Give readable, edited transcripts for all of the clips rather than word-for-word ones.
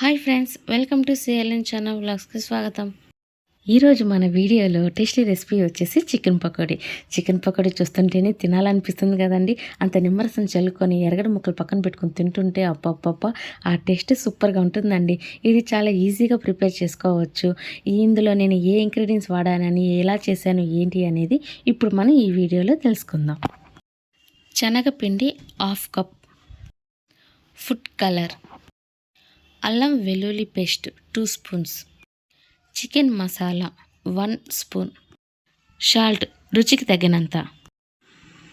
Hi friends, welcome to CLN channel వ్లాగ్స్కి స్వాగతం. ఈరోజు మన వీడియోలో టేస్టీ రెసిపీ వచ్చేసి చికెన్ పకోడీ చూస్తుంటేనే తినాలనిపిస్తుంది కదండి. అంత నిమ్మరసం చల్లుకొని ఎరగడ ముక్కలు పక్కన పెట్టుకొని తింటుంటే అప్పప్ప ఆ టేస్ట్ సూపర్గా ఉంటుందండి. ఇది చాలా ఈజీగా ప్రిపేర్ చేసుకోవచ్చు. ఇందులో నేను ఏ ఇంగ్రీడియంట్స్ వాడానని, ఎలా చేశాను, ఏంటి అనేది ఇప్పుడు మనం ఈ వీడియోలో తెలుసుకుందాం. శనగపిండి 1/2 కప్, ఫుడ్ కలర్, అల్లం వెల్లుల్లి paste 2 spoons, chicken masala 1 spoon, salt రుచికి తగినంత,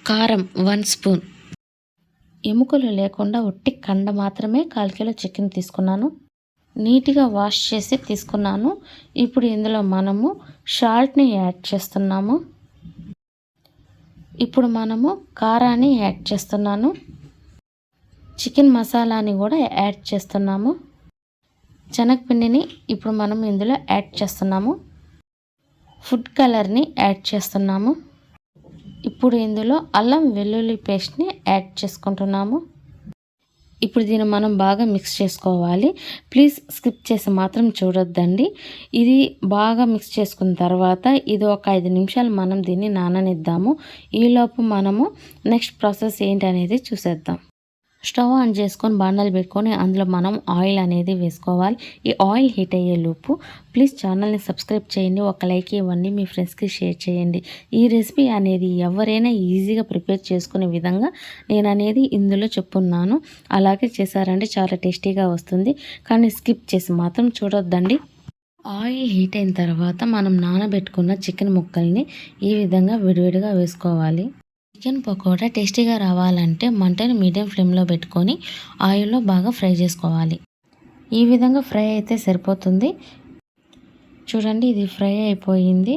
కారం 1 స్పూన్, ఎముకలు లేకుండా ఒట్టి కండ మాత్రమే 1/4 కిలో చికెన్ తీసుకున్నాను. నీట్గా వాష్ చేసి తీసుకున్నాను. ఇప్పుడు ఇందులో మనము సాల్ట్ని యాడ్ చేస్తున్నాము. ఇప్పుడు మనము కారాన్ని యాడ్ చేస్తున్నాను. చికెన్ మసాలాని కూడా యాడ్ చేస్తున్నాము. శనగపిండిని ఇప్పుడు మనం ఇందులో యాడ్ చేస్తున్నాము. ఫుడ్ కలర్ని యాడ్ చేస్తున్నాము. ఇప్పుడు ఇందులో అల్లం వెల్లుల్లి పేస్ట్ని యాడ్ చేసుకుంటున్నాము. ఇప్పుడు దీన్ని మనం బాగా మిక్స్ చేసుకోవాలి. ప్లీజ్ స్కిప్ చేసి మాత్రం చూడొద్దండి. ఇది బాగా మిక్స్ చేసుకున్న తర్వాత ఇది ఒక 5 నిమిషాలు మనం దీన్ని నాననిద్దాము. ఈలోపు మనము నెక్స్ట్ ప్రాసెస్ ఏంటి అనేది చూసేద్దాం. స్టవ్ ఆన్ చేసుకొని బాండలు పెట్టుకొని అందులో మనం ఆయిల్ అనేది వేసుకోవాలి. ఈ ఆయిల్ హీట్ అయ్యే లోపు ప్లీజ్ ఛానల్ని సబ్స్క్రైబ్ చేయండి, ఒక లైక్ ఇవ్వండి, మీ ఫ్రెండ్స్కి షేర్ చేయండి. ఈ రెసిపీ అనేది ఎవరైనా ఈజీగా ప్రిపేర్ చేసుకునే విధంగా నేను అనేది ఇందులో చెప్పున్నాను. అలాగే చేశారంటే చాలా టేస్టీగా వస్తుంది. కానీ స్కిప్ చేసి మాత్రం చూడొద్దండి. ఆయిల్ హీట్ అయిన తర్వాత మనం నానబెట్టుకున్న చికెన్ ముక్కల్ని ఈ విధంగా విడివిడిగా వేసుకోవాలి. చికెన్ పకోడా టేస్టీగా రావాలంటే మంటను మీడియం ఫ్లేమ్లో పెట్టుకొని ఆయిల్లో బాగా ఫ్రై చేసుకోవాలి. ఈ విధంగా ఫ్రై అయితే సరిపోతుంది. చూడండి, ఇది ఫ్రై అయిపోయింది.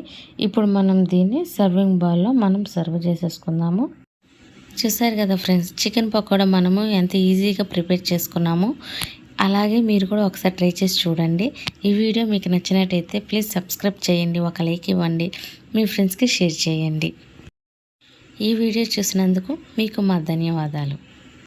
ఇప్పుడు మనం దీన్ని సర్వింగ్ బౌల్లో మనం సర్వ్ చేసేసుకుందాము. చూసారు కదా ఫ్రెండ్స్, చికెన్ పకోడా మనము ఎంత ఈజీగా ప్రిపేర్ చేసుకున్నాము. అలాగే మీరు కూడా ఒకసారి ట్రై చేసి చూడండి. ఈ వీడియో మీకు నచ్చినట్టయితే ప్లీజ్ సబ్స్క్రైబ్ చేయండి, ఒక లైక్ ఇవ్వండి, మీ ఫ్రెండ్స్కి షేర్ చేయండి. ఈ వీడియో చూసినందుకు మీకు మా ధన్యవాదాలు.